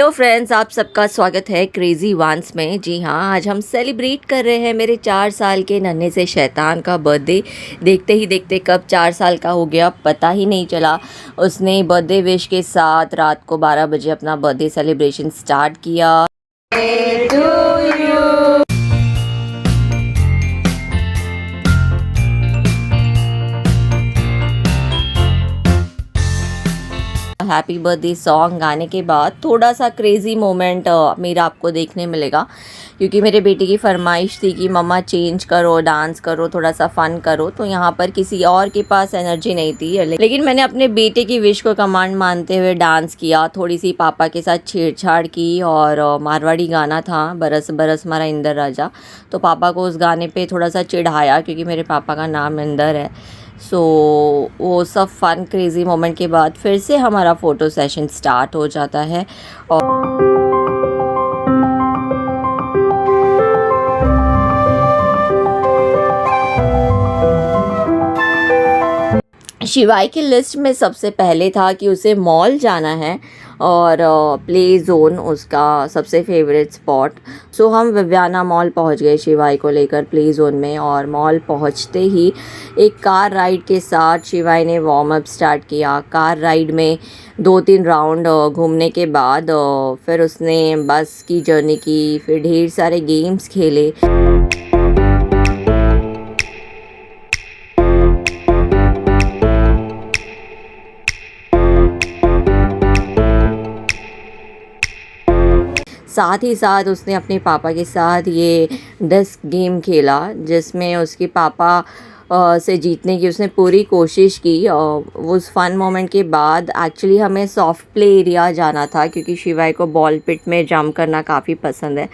तो फ्रेंड्स, आप सबका स्वागत है क्रेज़ी वंस में। जी हाँ, आज हम सेलिब्रेट कर रहे हैं मेरे 4 साल के नन्हे से शैतान का बर्थडे। देखते ही देखते कब 4 साल का हो गया पता ही नहीं चला। उसने बर्थडे विश के साथ रात को 12 बजे अपना बर्थडे सेलिब्रेशन स्टार्ट किया। हैप्पी बर्थडे सॉन्ग गाने के बाद थोड़ा सा क्रेज़ी मोमेंट मेरा आपको देखने मिलेगा, क्योंकि मेरे बेटे की फरमाइश थी कि मम्मा चेंज करो, डांस करो, थोड़ा सा फ़न करो। तो यहाँ पर किसी और के पास एनर्जी नहीं थी, लेकिन मैंने अपने बेटे की विश को कमांड मानते हुए डांस किया। थोड़ी सी पापा के साथ छेड़छाड़ की और मारवाड़ी गाना था बरस बरस मारा इंदर राजा, तो पापा को उस गाने पे थोड़ा सा चिढ़ाया क्योंकि मेरे पापा का नाम इंदर है। सो वो सब फ़न क्रेज़ी मोमेंट के बाद फिर से हमारा फ़ोटो सेशन स्टार्ट हो जाता है। और शिवाय की लिस्ट में सबसे पहले था कि उसे मॉल जाना है और प्ले ज़ोन उसका सबसे फेवरेट स्पॉट। सो हम विवियाना मॉल पहुंच गए शिवाय को लेकर प्ले ज़ोन में, और मॉल पहुंचते ही एक कार राइड के साथ शिवाय ने वार्म अप स्टार्ट किया। कार राइड में 2-3 राउंड घूमने के बाद फिर उसने बस की जर्नी की, फिर ढेर सारे गेम्स खेले। साथ ही साथ उसने अपने पापा के साथ ये डिस्क गेम खेला, जिसमें उसके पापा से जीतने की उसने पूरी कोशिश की। उस फन मोमेंट के बाद एक्चुअली हमें सॉफ्ट प्ले एरिया जाना था, क्योंकि शिवाय को बॉल पिट में जंप करना काफ़ी पसंद है,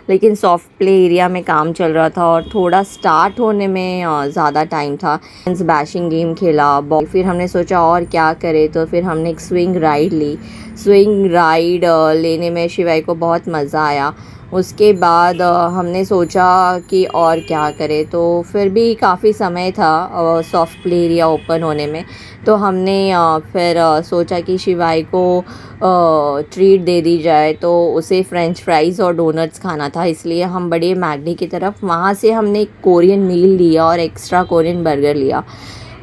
लेकिन सॉफ्ट प्ले एरिया में काम चल रहा था और थोड़ा स्टार्ट होने में ज़्यादा टाइम था। बैशिंग गेम खेला बॉल, फिर हमने सोचा और क्या करें, तो फिर हमने एक स्विंग राइड ली। स्विंग राइड लेने में शिवाय को बहुत मज़ा आया। उसके बाद हमने सोचा कि और क्या करें, तो फिर भी काफ़ी समय था सॉफ्ट प्ले एरिया ओपन होने में, तो हमने फिर सोचा कि शिवाय को ट्रीट दे दी जाए। तो उसे फ्रेंच फ्राइज़ और डोनट्स खाना था, इसलिए हम बड़े मैगडी की तरफ, वहाँ से हमने एक कोरियन मील लिया और एक्स्ट्रा कोरियन बर्गर लिया,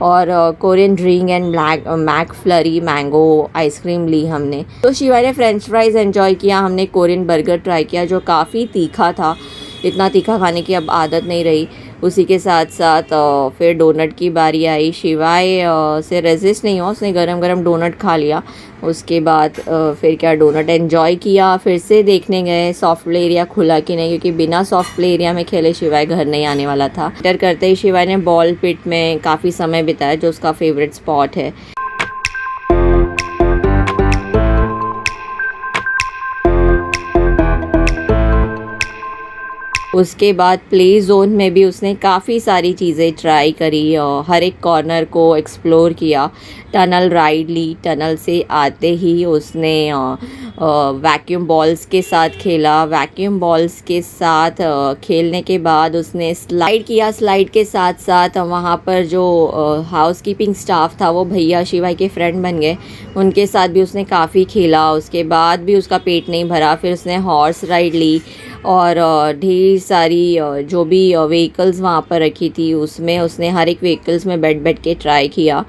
और Korean drink and McFlurry mango ice cream ली हमने। तो शिवाय ने फ्रेंच फ्राइज़ एंजॉय किया, हमने कोरियन बर्गर ट्राई किया जो काफ़ी तीखा था। इतना तीखा खाने की अब आदत नहीं रही। उसी के साथ साथ फिर डोनट की बारी आई। शिवाय से रेजिस्ट नहीं हुआ, उसने गरम गरम डोनट खा लिया। उसके बाद फिर क्या डोनट एंजॉय किया। फिर से देखने गए सॉफ्ट प्ले एरिया खुला कि नहीं, क्योंकि बिना सॉफ्ट प्ले एरिया में खेले शिवाय घर नहीं आने वाला था। एंटर करते ही शिवाय ने बॉल पिट में काफ़ी समय बिताया, जो उसका फेवरेट स्पॉट है। उसके बाद प्ले ज़ोन में भी उसने काफ़ी सारी चीज़ें ट्राई करी और हर एक कॉर्नर को एक्सप्लोर किया। टनल राइड ली, टनल से आते ही उसने वैक्यूम बॉल्स के साथ खेला। वैक्यूम बॉल्स के साथ खेलने के बाद उसने स्लाइड किया। स्लाइड के साथ साथ वहाँ पर जो हाउस कीपिंग स्टाफ था वो भैया शिवाय के फ्रेंड बन गए, उनके साथ भी उसने काफ़ी खेला। उसके बाद भी उसका पेट नहीं भरा, फिर उसने हॉर्स राइड ली और ढेर सारी जो भी व्हीकल्स वहाँ पर रखी थी उसमें उसने हर एक व्हीकल्स में बैठ बैठ के ट्राई किया।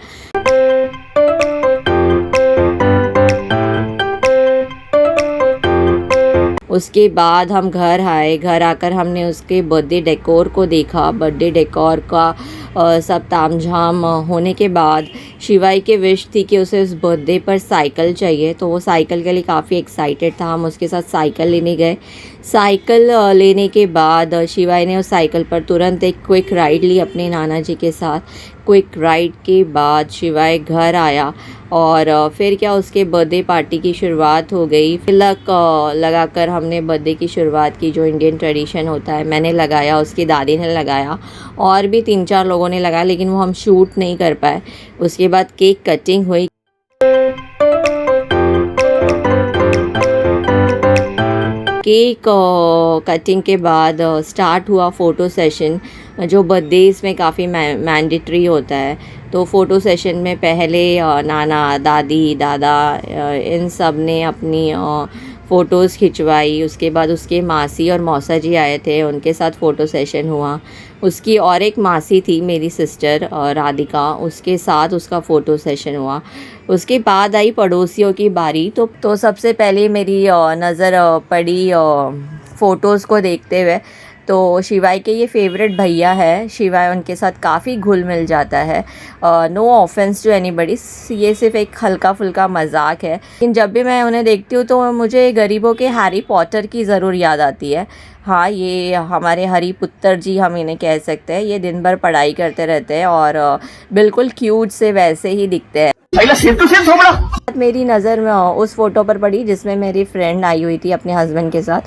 उसके बाद हम घर आए। घर आकर हमने उसके बर्थडे डेकोर को देखा। बर्थडे डेकोर का सब तामझाम होने के बाद शिवाय के विश थी कि उसे उस बर्थडे पर साइकिल चाहिए, तो वो साइकिल के लिए काफ़ी एक्साइटेड था। हम उसके साथ साइकिल लेने गए। साइकिल लेने के बाद शिवाय ने उस साइकिल पर तुरंत एक क्विक राइड ली अपने नाना जी के साथ। क्विक राइड के बाद शिवाय घर आया और फिर क्या उसके बर्थडे पार्टी की शुरुआत हो गई। तिलक लगाकर हमने बर्थडे की शुरुआत की, जो इंडियन ट्रेडिशन होता है। मैंने लगाया, उसकी दादी ने लगाया, और भी 3-4 लोगों ने लगाया, लेकिन वो हम शूट नहीं कर पाए। उसके बाद केक कटिंग हुई। केक कटिंग के बाद स्टार्ट हुआ फ़ोटो सेशन, जो बर्थडेज़ में काफ़ी मैंडेटरी होता है। तो फ़ोटो सेशन में पहले नाना दादी दादा इन सब ने अपनी फ़ोटोज़ खिंचवाई। उसके बाद उसके मासी और मौसा जी आए थे, उनके साथ फ़ोटो सेशन हुआ। उसकी और एक मासी थी मेरी सिस्टर राधिका, उसके साथ उसका फ़ोटो सेशन हुआ। उसके बाद आई पड़ोसियों की बारी। तो सबसे पहले मेरी नज़र पड़ी फ़ोटोज़ को देखते हुए। तो शिवाय के ये फेवरेट भैया है, शिवाय उनके साथ काफ़ी घुल मिल जाता है। नो ऑफेंस टू एनीबडी, ये सिर्फ एक हल्का फुल्का मजाक है। लेकिन जब भी मैं उन्हें देखती हूँ तो मुझे गरीबों के हैरी पॉटर की ज़रूर याद आती है। हाँ, ये हमारे हरी पुत्र जी हम इन्हें कह सकते हैं। ये दिन भर पढ़ाई करते रहते हैं और बिल्कुल क्यूट से वैसे ही दिखते हैं। मेरी नज़र में उस फ़ोटो पर पड़ी जिसमें मेरी फ्रेंड आई हुई थी अपने हस्बैंड के साथ,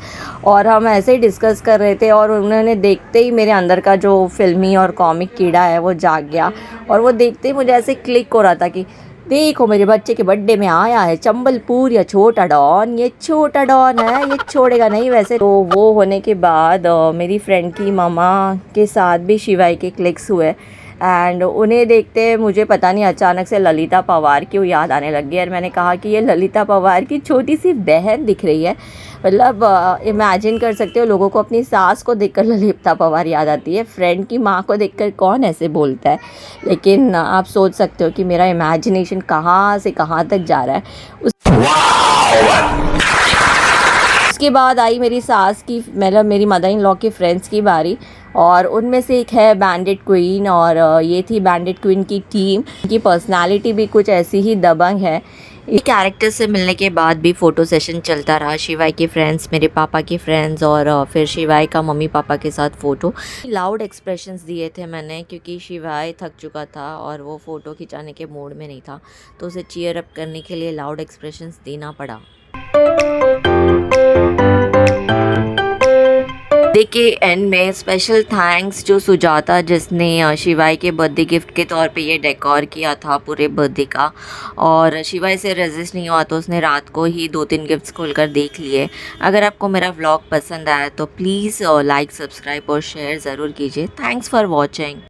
और हम ऐसे ही डिस्कस कर रहे थे और उन्होंने देखते ही मेरे अंदर का जो फिल्मी और कॉमिक कीड़ा है वो जाग गया। और वो देखते ही मुझे ऐसे क्लिक हो रहा था कि देखो मेरे बच्चे के बर्थडे में आया है चंबलपुर या छोटा डॉन, ये छोटा डॉन है, ये छोड़ेगा नहीं वैसे। तो वो होने के बाद मेरी फ्रेंड की मामा के साथ भी शिवाय के क्लिक्स हुए। एंड उन्हें देखते मुझे पता नहीं अचानक से ललिता पवार क्यों याद आने लग गई। और मैंने कहा कि ये ललिता पवार की छोटी सी बहन दिख रही है। मतलब इमेजिन कर सकते हो, लोगों को अपनी सास को देखकर ललिता पवार याद आती है, फ्रेंड की माँ को देखकर कौन ऐसे बोलता है। लेकिन आप सोच सकते हो कि मेरा इमेजिनेशन कहाँ से कहाँ तक जा रहा है। उसके बाद आई मेरी सास की, मतलब मेरी मदर इन लॉ के फ्रेंड्स की बारी। और उनमें से एक है बैंडिट क्वीन, और ये थी बैंडिट क्वीन की टीम। की पर्सनालिटी भी कुछ ऐसी ही दबंग है। ये कैरेक्टर से मिलने के बाद भी फ़ोटो सेशन चलता रहा। शिवाय के फ्रेंड्स, मेरे पापा के फ्रेंड्स, और फिर शिवाय का मम्मी पापा के साथ फ़ोटो। लाउड एक्सप्रेशंस दिए थे मैंने क्योंकि शिवाय थक चुका था और वो फ़ोटो खिंचाने के मूड में नहीं था, तो उसे चीयर अप करने के लिए लाउड एक्सप्रेशंस देना पड़ा। देखिए एंड में स्पेशल थैंक्स जो सुजाता, जिसने शिवाय के बर्थडे गिफ्ट के तौर पे ये डेकोर किया था पूरे बर्थडे का। और शिवाय से रेजिस्ट नहीं हुआ तो उसने रात को ही 2-3 गिफ्ट्स खोलकर देख लिए। अगर आपको मेरा व्लॉग पसंद आया तो प्लीज़ लाइक, सब्सक्राइब और शेयर ज़रूर कीजिए। Thanks for watching.